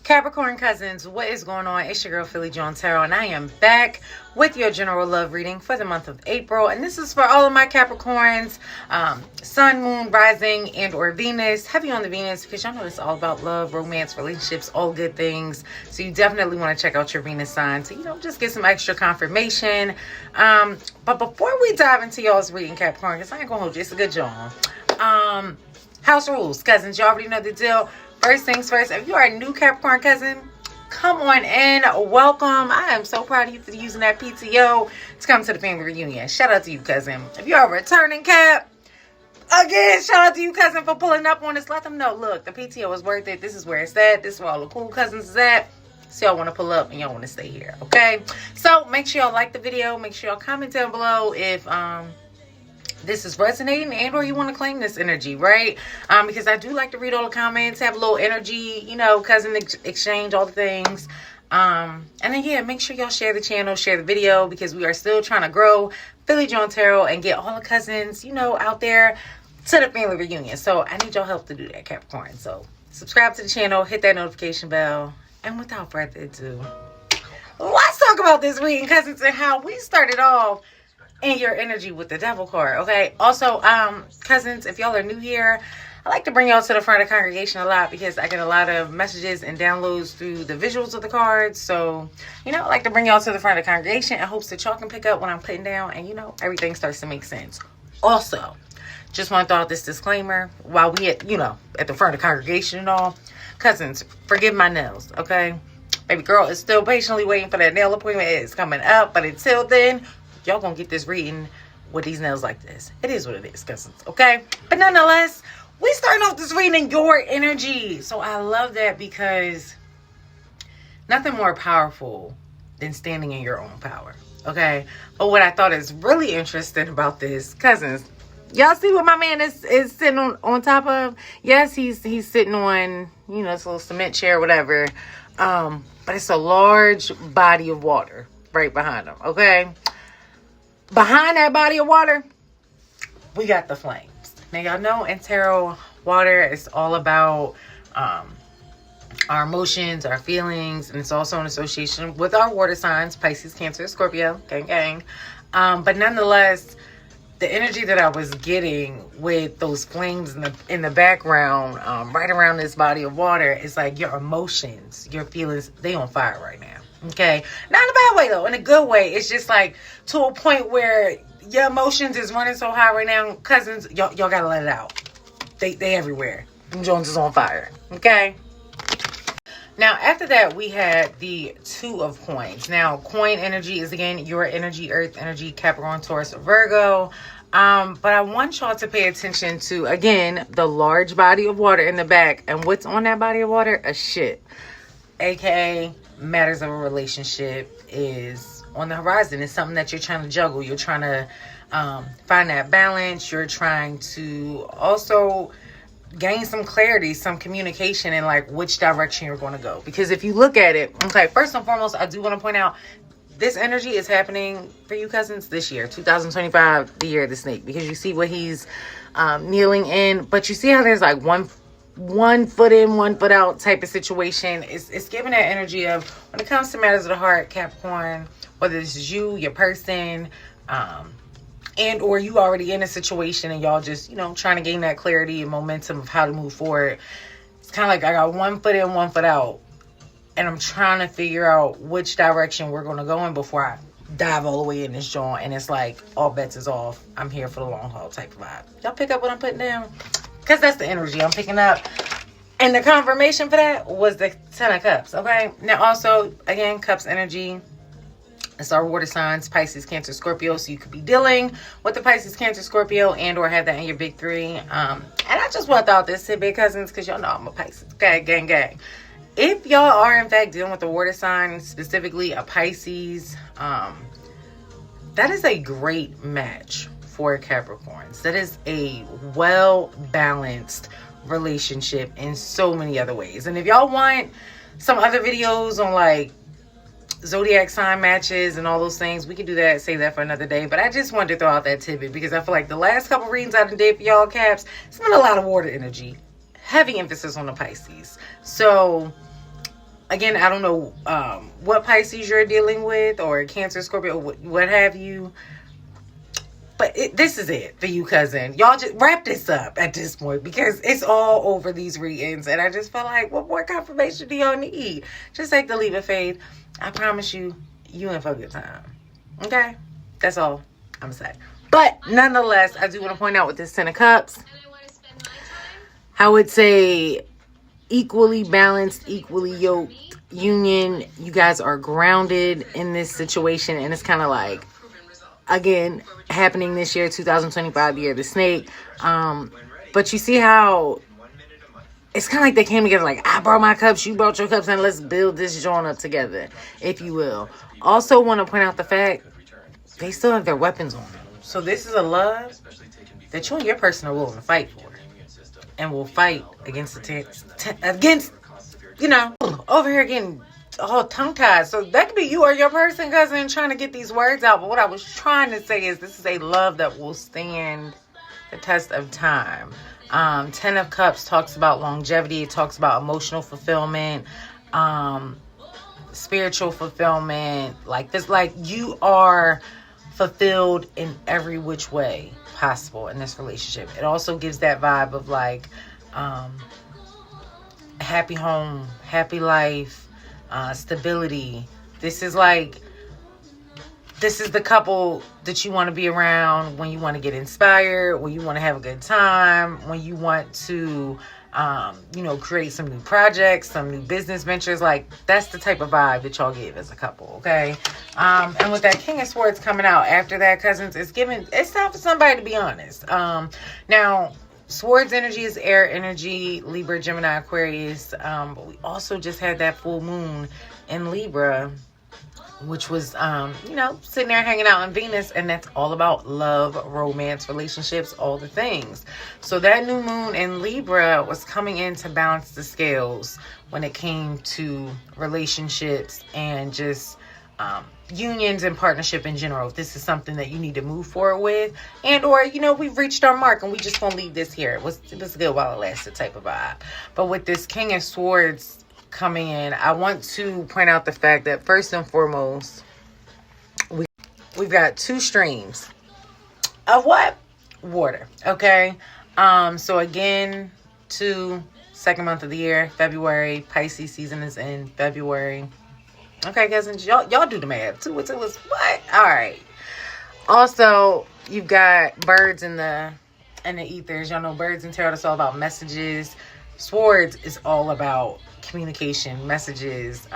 Capricorn cousins, what is going on? It's your girl Philly John Tarot, and I am back with your general love reading for the month of April. And this is for all of my Capricorns, Sun, Moon, Rising, and or Venus. Heavy on the Venus because y'all know it's all about love, romance, relationships, all good things. So you definitely want to check out your Venus sign to, just get some extra confirmation. But before we dive into y'all's reading, Capricorn, because I ain't gonna hold you, it's a good job. House rules, cousins, you already know the deal. First things first, if you are a new Capricorn cousin, come on in. Welcome. I am so proud of you for using that PTO to come to the family reunion. Shout out to you, cousin. If you are a returning Cap, again, shout out to you, cousin, for pulling up on us. Let them know, look, the PTO is worth it. This is where it's at. This is where all the cool cousins is at. So y'all want to pull up and y'all want to stay here, okay? So make sure y'all like the video. Make sure y'all comment down below if this is resonating and or you want to claim this energy, right? Because I do like to read all the comments, have a little energy, cousin exchange, all the things. And then, yeah, make sure y'all share the channel, share the video, because we are still trying to grow Philly John Tarot and get all the cousins, out there to the family reunion. So I need y'all help to do that, Capricorn. So subscribe to the channel, hit that notification bell. And without further ado, let's talk about this reading, cousins, and how we started off in your energy with the devil card, okay? Also, cousins, if y'all are new here, I like to bring y'all to the front of the congregation a lot because I get a lot of messages and downloads through the visuals of the cards. So, I like to bring y'all to the front of the congregation in hopes that y'all can pick up what I'm putting down and, everything starts to make sense. Also, just want to throw out this disclaimer while we at the front of the congregation and all. Cousins, forgive my nails, okay? Baby girl is still patiently waiting for that nail appointment. It's coming up, but until then, y'all gonna get this reading with these nails like this. It is what it is, cousins, okay? But nonetheless, we starting off this reading your energy. So I love that because nothing more powerful than standing in your own power, okay? But what I thought is really interesting about this, cousins, y'all see what my man is sitting on top of? Yes, he's sitting on, this little cement chair or whatever. But it's a large body of water right behind him, okay? Behind that body of water, we got the flames. Now, y'all know in tarot, water is all about our emotions, our feelings, and it's also an association with our water signs, Pisces, Cancer, Scorpio, gang, gang. But nonetheless, the energy that I was getting with those flames in the background, right around this body of water, is like your emotions, your feelings, they on fire right now. Okay, not in a bad way though, in a good way. It's just like to a point where your emotions is running so high right now, cousins. Y'all gotta let it out. They everywhere. Them Jones is on fire. Okay. Now after that, we had the Two of Coins. Now coin energy is again your energy, Earth energy, Capricorn, Taurus, Virgo. But I want y'all to pay attention to again the large body of water in the back, and what's on that body of water? A ship, aka matters of a relationship is on the horizon. It's something that you're trying to juggle. You're trying to find that balance. You're trying to also gain some clarity, some communication in like which direction you're going to go. Because if you look at it, okay, first and foremost, I do want to point out this energy is happening for you cousins this year, 2025, the year of the snake, because you see what he's kneeling in, but you see how there's like one foot in, 1 foot out type of situation. It's giving that energy of when it comes to matters of the heart, Capricorn, whether this is you, your person, and or you already in a situation and y'all just, trying to gain that clarity and momentum of how to move forward. It's kind of like I got 1 foot in, 1 foot out, and I'm trying to figure out which direction we're going to go in before I dive all the way in this joint. And it's like all bets is off. I'm here for the long haul type of vibe. Y'all pick up what I'm putting down? Because that's the energy I'm picking up. And the confirmation for that was the Ten of Cups, okay? Now, also, again, Cups energy. It's our water signs, Pisces, Cancer, Scorpio. So you could be dealing with the Pisces, Cancer, Scorpio, and or have that in your big three. And I just want to throw out this tidbit, cousins, because y'all know I'm a Pisces. Okay, gang, gang. If y'all are, in fact, dealing with the water sign, specifically a Pisces, that is a great match for Capricorns. That is a well-balanced relationship in so many other ways. And if y'all want some other videos on like zodiac sign matches and all those things, we can do that, save that for another day. But I just wanted to throw out that tidbit because I feel like the last couple readings I did for y'all Caps, it's been a lot of water energy, heavy emphasis on the Pisces. So Again, I don't know what Pisces you're dealing with, or Cancer, Scorpio, what have you. But this is it for you, cousin. Y'all just wrap this up at this point, because it's all over these readings. And I just feel like, what more confirmation do y'all need? Just take the leap of faith. I promise you, you in for a good time. Okay? That's all I'm going to say. But nonetheless, I do want to point out with this Ten of Cups, I would say equally balanced, equally yoked union. You guys are grounded in this situation. And it's kind of like, again, happening this year, 2025, the year of the snake. But you see how it's kind of like they came together, like, I brought my cups, you brought your cups, and let's build this joint up together, if you will. Also want to point out the fact they still have their weapons on them. So this is a love that you and your person are willing to fight for, and will fight against against, you know, over here getting all tongue-tied. So that could be you or your person, cousin, trying to get these words out. But what I was trying to say is this is a love that will stand the test of time. Ten of Cups talks about longevity. It talks about emotional fulfillment, spiritual fulfillment. Like this, like you are fulfilled in every which way possible in this relationship. It also gives that vibe of like happy home, happy life, stability. This is the couple that you want to be around when you want to get inspired, when you want to have a good time, when you want to create some new projects, some new business ventures. Like, that's the type of vibe that y'all give as a couple, okay? And with that King of Swords coming out after that, cousins, it's time for somebody to be honest. Now, Swords energy is air energy, Libra, Gemini, Aquarius. But we also just had that full moon in Libra, which was, sitting there hanging out in Venus. And that's all about love, romance, relationships, all the things. So that new moon in Libra was coming in to balance the scales when it came to relationships and just unions and partnership in general. If this is something that you need to move forward with, and or we've reached our mark and we just gonna leave this here. It was good while it lasted type of vibe. But with this King of Swords coming in, I want to point out the fact that first and foremost, we've got two streams of what? Water. Okay. So again, second month of the year, February. Pisces season is in February. Okay, cousins, y'all do the math. 2 and 2 is what? All right. Also, you've got birds in the ethers. Y'all know birds and tarot. It's all about messages. Swords is all about communication, messages.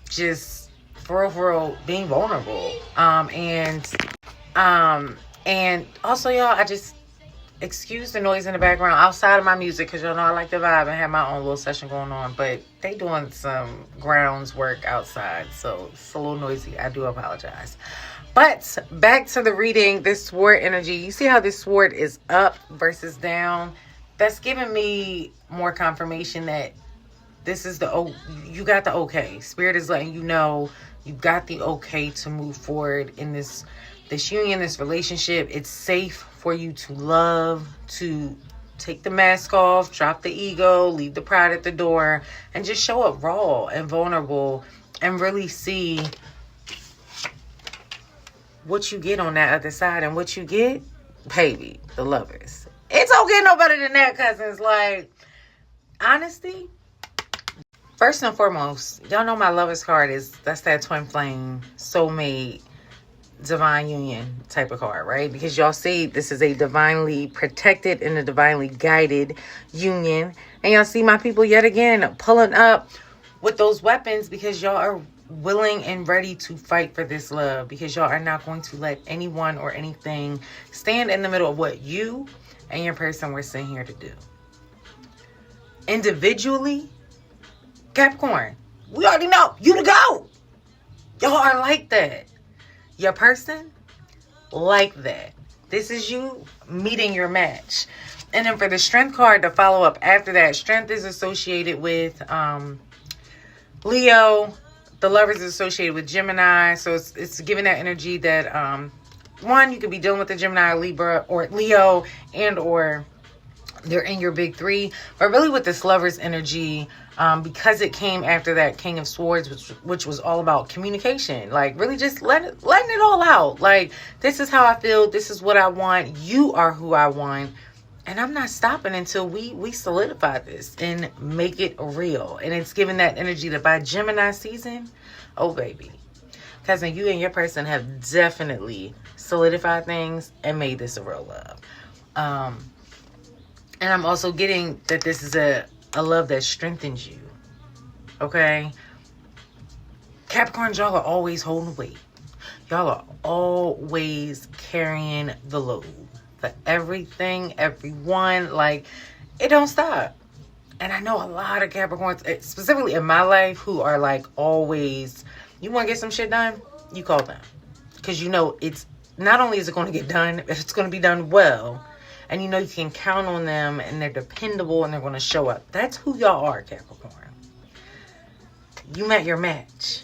Just for real, being vulnerable. And also, y'all, I just excuse the noise in the background outside of my music, because y'all know I like the vibe and have my own little session going on, but they doing some grounds work outside, so it's a little noisy. I do apologize. But back to the reading, this sword energy, you see how this sword is up versus down? That's giving me more confirmation that this is you got the okay. Spirit is letting you know you got the okay to move forward in this union, this relationship. It's safe for you to love, to take the mask off, drop the ego, leave the pride at the door, and just show up raw and vulnerable and really see what you get on that other side. And what you get, baby, the Lovers. It's don't get no better than that, cousins. Like, honesty. First and foremost, y'all know my Lovers card that's that twin flame, soulmate, divine union type of card, right? Because y'all see this is a divinely protected and a divinely guided union. And y'all see my people yet again pulling up with those weapons, because y'all are willing and ready to fight for this love, because y'all are not going to let anyone or anything stand in the middle of what you and your person were sent here to do. Individually, Capricorn, we already know you to go. Y'all are like that. Your person, like that. This is you meeting your match. And then for the Strength card to follow up after that, Strength is associated with Leo. The Lovers is associated with Gemini. So it's giving that energy that, one, you could be dealing with the Gemini, Libra, or Leo, and or they're in your big three. But really with this Lovers energy, because it came after that King of Swords, which was all about communication. Like, really just letting it all out. Like, this is how I feel. This is what I want. You are who I want. And I'm not stopping until we solidify this and make it real. And it's giving that energy that by Gemini season, oh, baby. Cousin, you and your person have definitely solidified things and made this a real love. And I'm also getting that this is a love that strengthens you. Okay? Capricorns, y'all are always holding weight. Y'all are always carrying the load. For everything, everyone, like, it don't stop. And I know a lot of Capricorns, specifically in my life, who are like always, you want to get some shit done, you call them. Because you know it's, not only is it going to get done, it's going to be done well. And you know you can count on them and they're dependable and they're going to show up. That's who y'all are, Capricorn. You met your match.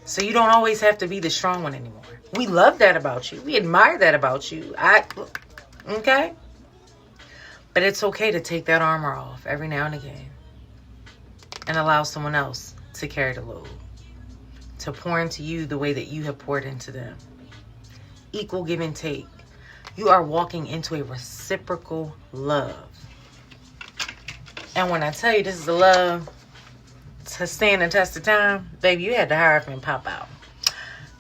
So you don't always have to be the strong one anymore. We love that about you. We admire that about you. Okay? But it's okay to take that armor off every now and again. And allow someone else to carry the load. To pour into you the way that you have poured into them. Equal give and take. You are walking into a reciprocal love. And when I tell you this is a love to stand the test of time, baby, you had to hurry up and pop out.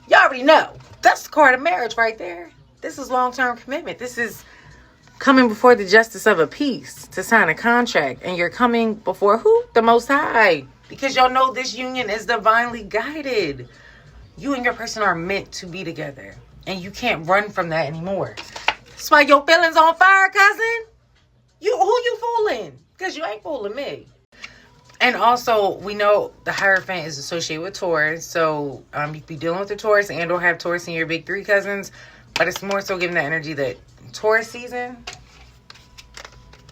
Y'all already know. That's the card of marriage right there. This is long-term commitment. This is coming before the justice of a peace to sign a contract. And you're coming before who? The Most High. Because y'all know this union is divinely guided. You and your person are meant to be together. And you can't run from that anymore. That's why your feelings on fire, cousin. Who you fooling? Because you ain't fooling me. And also, we know the Hierophant is associated with Taurus. So, you could be dealing with the Taurus and or have Taurus in your big three cousins. But it's more so giving that energy that Taurus season,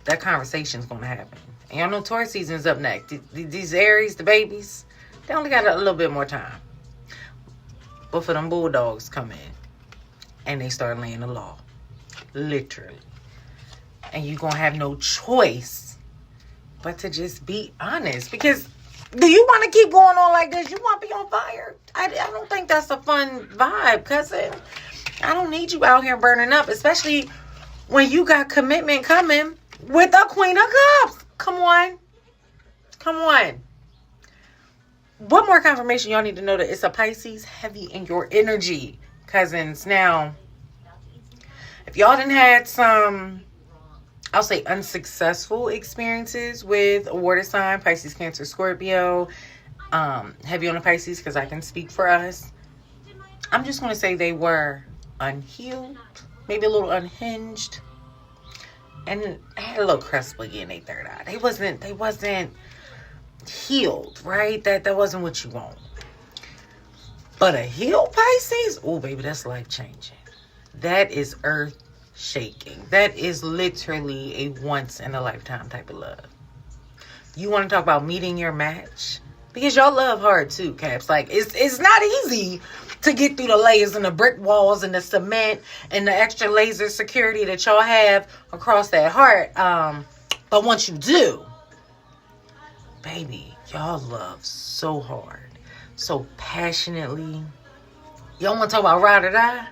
that conversation's going to happen. And y'all know Taurus season is up next. These Aries, the babies, they only got a little bit more time. But for them bulldogs come in. And they start laying the law. Literally. And you're going to have no choice but to just be honest. Because do you want to keep going on like this? You want to be on fire? I don't think that's a fun vibe, cousin. I don't need you out here burning up. Especially when you got commitment coming with the Queen of Cups. Come on. Come on. One more confirmation y'all need to know that it's a Pisces heavy in your energy, cousins. Now, if y'all done had some, I'll say unsuccessful experiences with a water sign, Pisces, Cancer, Scorpio, heavy on the Pisces because I can speak for us. I'm just going to say they were unhealed, maybe a little unhinged, and had a little crust boogie in their third eye. They wasn't healed, right? That wasn't what you want. But a healed Pisces, oh baby, that's life changing. That is earth shaking. That is literally a once in a lifetime type of love. You want to talk about meeting your match? Because y'all love hard too, Caps. Like, it's not easy to get through the layers and the brick walls and the cement and the extra laser security that y'all have across that heart. But once you do, baby, y'all love so hard, so passionately. Y'all want to talk about ride or die?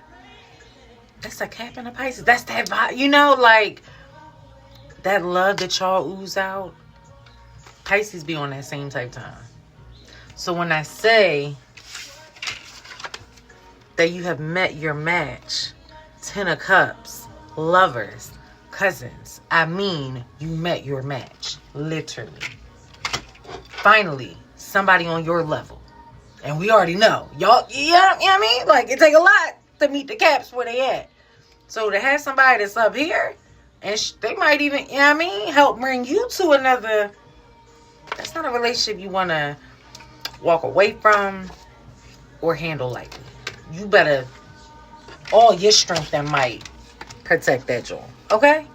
That's a Cap and a Pisces. That's that vibe. You know, like, that love that y'all ooze out, Pisces be on that same type time. So when I say that you have met your match, 10 of Cups, lovers, cousins, I mean you met your match. Literally. Finally, somebody on your level. And we already know. Y'all, you know what I mean? Like, it take a lot to meet the Caps where they at. So to have somebody that's up here, and they might even, you know what I mean, help bring you to another. That's not a relationship you want to walk away from or handle lightly. You better, all your strength and might, protect that jewel. Okay?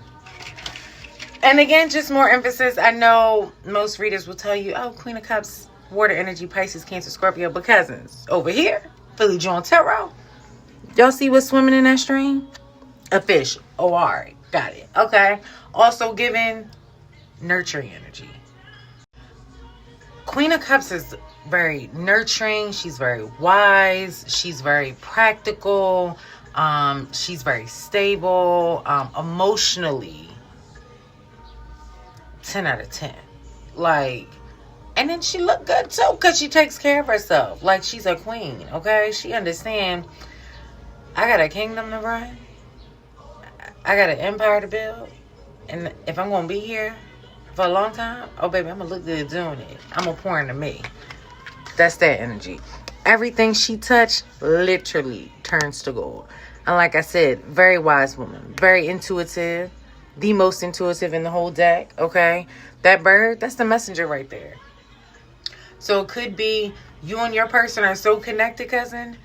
And again, just more emphasis. I know most readers will tell you, oh, Queen of Cups, water energy, Pisces, Cancer, Scorpio. But cousins, over here, Philly John Tarot. Y'all see what's swimming in that stream? A fish. Oh, all right. Got it. Okay. Also giving nurturing energy. Queen of Cups is very nurturing. She's very wise. She's very practical. She's very stable. Emotionally, 10 out of 10. Like, and then she look good too because she takes care of herself. Like, she's a queen, okay? She understands, I got a kingdom to run. I got an empire to build. And if I'm going to be here for a long time, oh, baby, I'm going to look good doing it. I'm going to pour into me. That's that energy. Everything she touched literally turns to gold. And like I said, very wise woman. Very intuitive. The most intuitive in the whole deck, okay? That bird, that's the messenger right there. So it could be you and your person are so connected, cousin.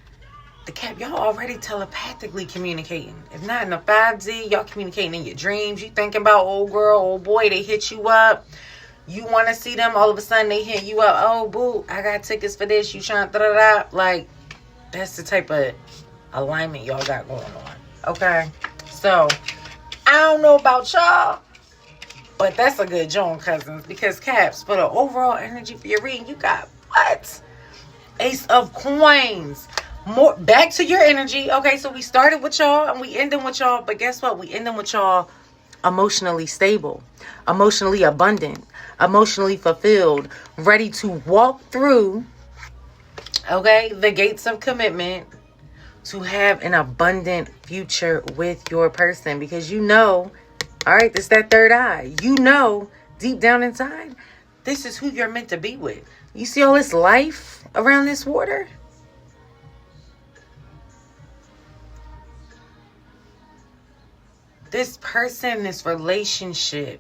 The Cap, y'all already telepathically communicating. If not in the 5D, y'all communicating in your dreams. You thinking about old girl, old boy, they hit you up. You want to see them, all of a sudden they hit you up. Oh, boo, I got tickets for this. You trying to da-da-da. Like, that's the type of alignment y'all got going on. Okay? So, I don't know about y'all, but that's a good joint, cousins. Because, Caps, for the overall energy for your reading, you got what? Ace of Coins. More back to your energy. Okay, so we started with y'all and we ending with y'all. But guess what? We ending with y'all emotionally stable, emotionally abundant, emotionally fulfilled, ready to walk through, okay, the gates of commitment to have an abundant future with your person. Because you know, all right, this that third eye. You know, deep down inside, this is who you're meant to be with. You see all this life around this water? This person, this relationship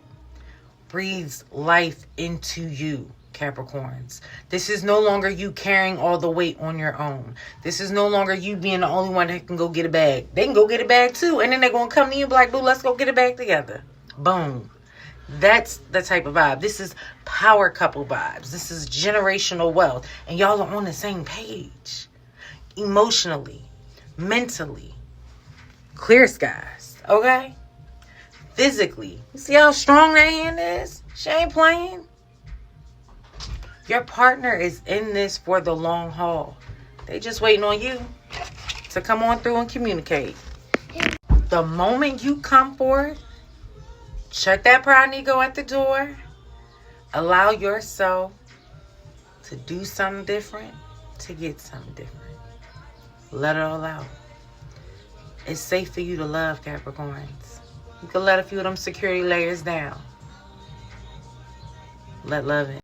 breathes life into you, Capricorns. This is no longer you carrying all the weight on your own. This is no longer you being the only one that can go get a bag. They can go get a bag too. And then they're going to come to you and be like, boo, let's go get a bag together. Boom. That's the type of vibe. This is power couple vibes. This is generational wealth. And y'all are on the same page. Emotionally, mentally. Clear skies. Okay? Physically. You see how strong that hand is? She ain't playing. Your partner is in this for the long haul. They just waiting on you to come on through and communicate. The moment you come forward, shut that pride and ego at the door. Allow yourself to do something different, to get something different. Let it all out. It's safe for you to love, Capricorns. You can let a few of them security layers down. Let love in.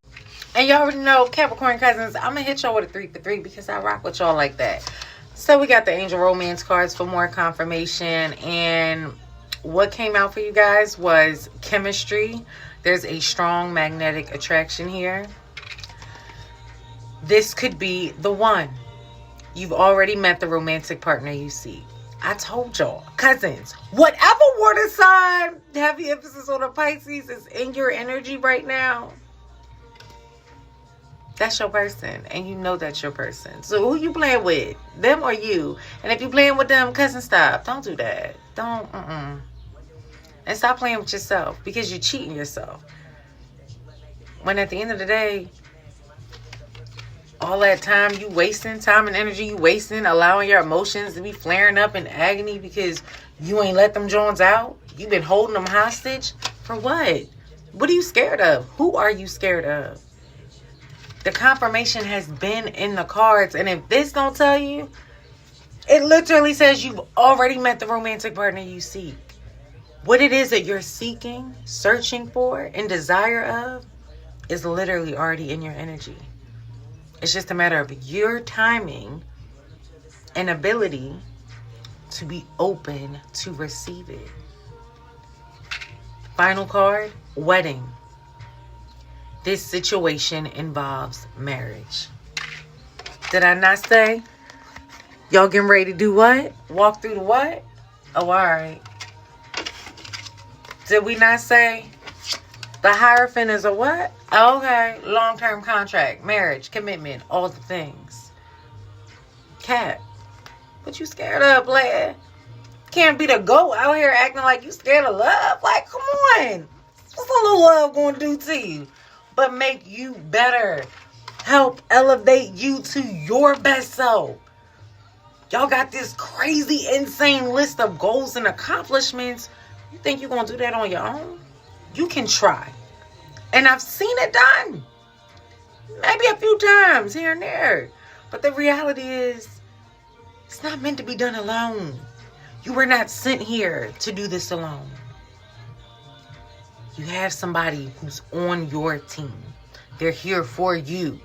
And y'all already know, Capricorn cousins, I'm going to hit y'all with a 3 for 3 because I rock with y'all like that. So we got the Angel Romance cards for more confirmation. And what came out for you guys was chemistry. There's a strong magnetic attraction here. This could be the one. You've already met the romantic partner you seek. I told y'all, cousins, whatever water sign, heavy emphasis on the Pisces, is in your energy right now, that's your person. And you know that's your person. So who you playing with? Them or you? And if you playing with them, cousin, stop. Don't do that. Don't. And stop playing with yourself because you're cheating yourself. When at the end of the day, all that time you wasting, time and energy you wasting, allowing your emotions to be flaring up in agony because you ain't let them Jones out. You've been holding them hostage. For what? What are you scared of? Who are you scared of? The confirmation has been in the cards. And if this don't tell you, it literally says you've already met the romantic partner you seek. What it is that you're seeking, searching for, and desire of is literally already in your energy. It's just a matter of your timing and ability to be open to receive it. Final card, wedding. This situation involves marriage. Did I not say? Y'all getting ready to do what? Walk through the what? Oh, all right. Did we not say the Hierophant is a what? Okay. Long-term contract, marriage, commitment, all the things. Cat, what you scared of, player? Can't be the goat out here acting like you scared of love. Like, come on. What's a little love going to do to you? But make you better. help elevate you to your best self. Y'all got this crazy, insane list of goals and accomplishments. You think you're going to do that on your own? You can try. And I've seen it done. Maybe a few times here and there. But the reality is, it's not meant to be done alone. You were not sent here to do this alone. You have somebody who's on your team. They're here for you.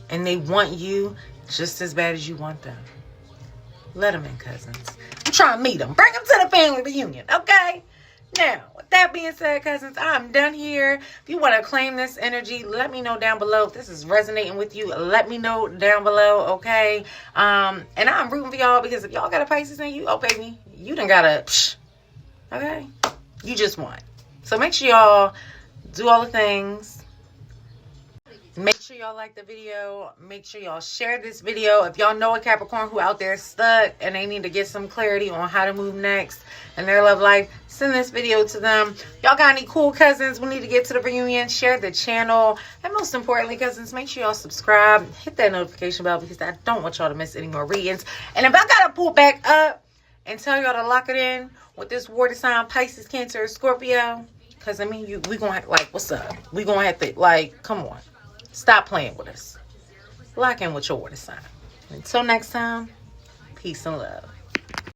And they want you just as bad as you want them. Let them in, cousins. I'm trying to meet them. Bring them to the family reunion, okay? Now, with that being said, cousins, I'm done here. If you want to claim this energy, let me know down below. If this is resonating with you, let me know down below, okay? And I'm rooting for y'all because if y'all got a Pisces in you, oh, baby, you done got a, okay? You just won. So make sure y'all do all the things. Make sure y'all like the video. Make sure y'all share this video. If y'all know a Capricorn who out there is stuck and they need to get some clarity on how to move next in their love life, send this video to them. Y'all got any cool cousins we need to get to the reunion? Share the channel. And most importantly, cousins, make sure y'all subscribe. Hit that notification bell because I don't want y'all to miss any more readings. And if I got to pull back up and tell y'all to lock it in with this water sign, Pisces, Cancer, Scorpio, because, I mean, we going to have to, like, what's up? We going to have to, like, come on. Stop playing with us. Lock in with your water sign. Until next time, peace and love.